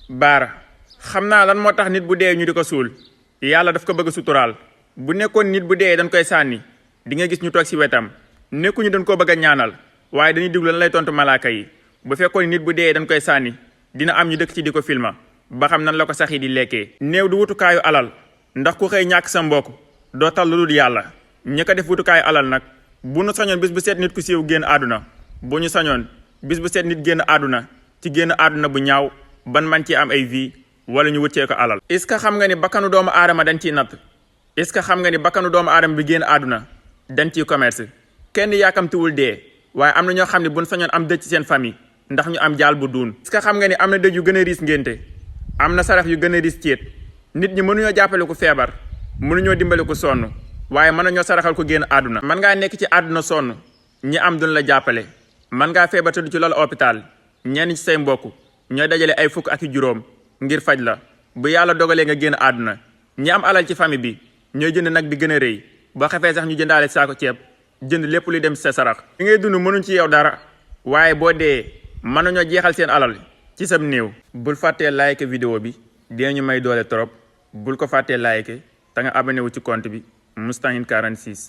baara xam naa lan moo tax nit bu dee ñu di ko suul yàlla daf ko bëgg suturaal bu nekkoon nit bu dee dañ koy sànni di nga gis ñu toog ci wetam nekkuñu dañ koo bëgg a ñaanal waaye dañuy diglu lan lay tontu malaaka yi bu fekkoon nit bu dee dañ koy sànni dina am ñu dëkk ci di ko filma ba xam nan la ko sax yi di lekkee. néew du wutukaayu alal ndax ku xëy ñàkk sa mbokk doo tal lu dul yàlla ñi ko def wutukaayu alal nag bu ñu sañoon bis bu seet nit ku siiw génn àdduna bu ñu sañoon bis bu seet nit génn àdduna ci génn àdduna bu ñaaw ban man ci am ay vie wala ñu wëccee ko alal. est-ce que xam nga ni bakkanu doomu aadama dañ ciy natt est-ce que xam nga ni bakkanu doomu aadama bi génn àdduna dañ ciy commerce kenn yaakamtiwul dee waaye am na ñoo xam ne buñ sañoon am dëj ci seen famille ndax ñu am jaal bu duun. est-ce que xam nga ni am na dëj yu gën a riis ngénte am na sarax yu gën a riis céet nit ñi mënuñoo jàppale ku feebar mënuñoo dimbale ku sonn waaye mën nañoo saraxal ko génn àdduna. mën ngaa nekk ci àdduna sonn ñi am duñ la jàppale mën ngaa feebar tëdd ci loolu hôpital ñenn ci say mbokk ñooy dajale ay fukk ak juróom ngir faj la bu yàlla dogalee nga génn àdduna ñi am alal ci famille bi ñooy jënd nag bi gën a rëy boo xefee sax ñu jëndaale saako ceeb jënd lépp luy dem ci sa sarax. li ngay dund mënuñ ci yow dara waaye boo dee mën nañoo jeexal seen alal ci sam néew. bul fàttee like vidéo bi dinañu may doole trop bul ko fàttee like te nga abonné wu ci compte bi Moustahine 46.